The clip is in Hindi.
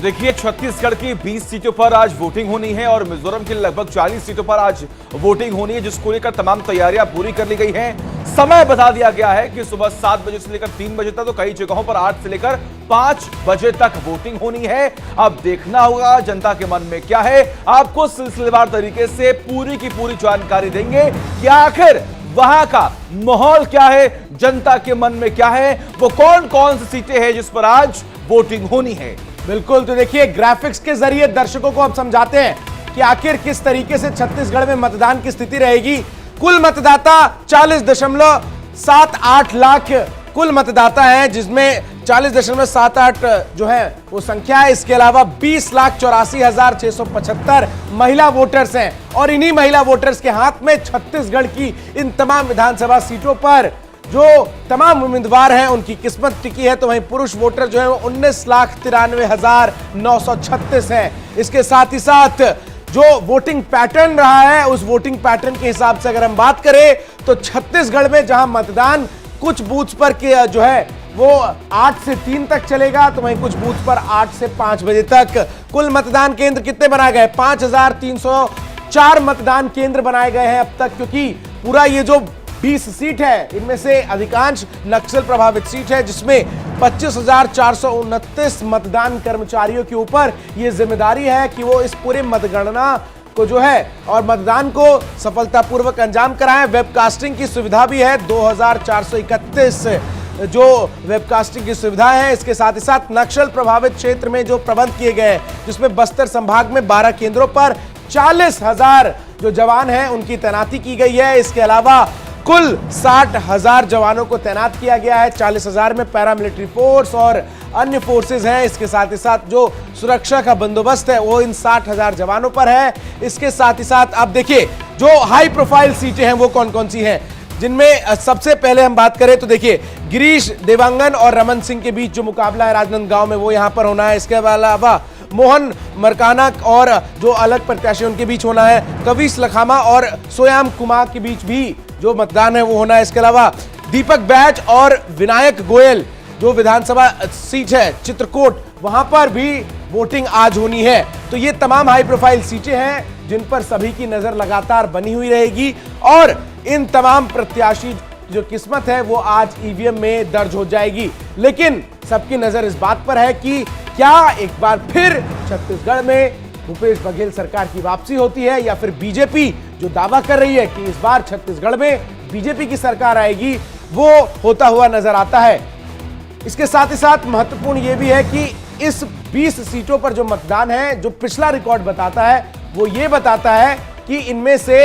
देखिए, छत्तीसगढ़ की 20 सीटों पर आज वोटिंग होनी है और मिजोरम की लगभग 40 सीटों पर आज वोटिंग होनी है, जिसको लेकर तमाम तैयारियां पूरी कर ली गई हैं। समय बता दिया गया है कि सुबह 7 बजे से लेकर 3 बजे तक, तो कई जगहों पर 8 से लेकर 5 बजे तक वोटिंग होनी है। अब देखना होगा जनता के मन में क्या है। आपको सिलसिलेवार तरीके से पूरी की पूरी जानकारी देंगे कि आखिर वहां का माहौल क्या है, जनता के मन में क्या है, वो कौन कौन सी सीटें हैं जिस पर आज वोटिंग होनी है। बिल्कुल, तो देखिए ग्राफिक्स के जरिए दर्शकों को अब समझाते हैं कि आखिर किस तरीके से छत्तीसगढ़ में मतदान की स्थिति रहेगी। कुल मतदाता 40.78 लाख कुल मतदाता हैं, जिसमें 40.78 जो है वो संख्या है। इसके अलावा 20,84,675 महिला वोटर्स हैं और इन्हीं महिला वोटर्स के हाथ में छत्तीसगढ़ की इन तमाम विधानसभा सीटों पर जो तमाम उम्मीदवार हैं उनकी किस्मत टिकी है। तो वहीं पुरुष वोटर जो है वो 19,93,936 हैं। इसके साथ ही साथ जो वोटिंग पैटर्न रहा है, उस वोटिंग पैटर्न के हिसाब से अगर हम बात करें तो छत्तीसगढ़ में जहां मतदान कुछ बूथ पर जो है वो 8 से 3 तक चलेगा, तो वहीं कुछ बूथ पर 8 से 5 बजे तक। कुल मतदान केंद्र कितने बनाए गए? 5,304 मतदान केंद्र बनाए गए हैं अब तक, क्योंकि पूरा ये जो 20 सीट है इनमें से अधिकांश नक्सल प्रभावित सीट है, जिसमें 25,429 मतदान कर्मचारियों के ऊपर यह जिम्मेदारी है कि वो इस पूरे मतगणना को जो है और मतदान को सफलतापूर्वक अंजाम कराएं। वेबकास्टिंग की सुविधा भी है, 2,431 जो वेबकास्टिंग की सुविधा है। इसके साथ ही साथ नक्सल प्रभावित क्षेत्र में जो प्रबंध किए गए हैं, जिसमें बस्तर संभाग में 12 केंद्रों पर 40,000 जो जवान हैं उनकी तैनाती की गई है। इसके अलावा कुल 60,000 जवानों को तैनात किया गया है। 40,000 में पैरामिलिट्री फोर्स और अन्य फोर्सेस हैं। इसके साथ ही साथ जो सुरक्षा का बंदोबस्त है वो इन 60,000 जवानों पर है। इसके साथ ही साथ आप देखिए जो हाई प्रोफाइल सीटें हैं वो कौन कौन सी हैं, जिनमें सबसे पहले हम बात करें तो देखिए गिरीश देवांगन और रमन सिंह के बीच जो मुकाबला है राजनांदगांव में, वो यहां पर होना है। इसके अलावा मोहन मरकाना और जो अलग प्रत्याशी उनके बीच होना है। कविश लखामा और सोयाम कुमार के बीच भी जो मतदान है वो होना है। इसके अलावा दीपक बैच और विनायक गोयल जो विधानसभा सीट है चित्रकोट, वहां पर भी वोटिंग आज होनी है। तो ये तमाम हाई प्रोफाइल सीटें हैं जिन पर सभी की नजर लगातार बनी हुई रहेगी और इन तमाम प्रत्याशी जो किस्मत है वो आज ईवीएम में दर्ज हो जाएगी। लेकिन सबकी नजर इस बात पर है कि क्या एक बार फिर छत्तीसगढ़ में भूपेश बघेल सरकार की वापसी होती है, या फिर बीजेपी जो दावा कर रही है कि इस बार छत्तीसगढ़ में बीजेपी की सरकार आएगी, वो होता हुआ नजर आता है। इसके साथ ही साथ महत्वपूर्ण यह भी है कि इस 20 सीटों पर जो मतदान है, जो पिछला रिकॉर्ड बताता है वो ये बताता है कि इनमें से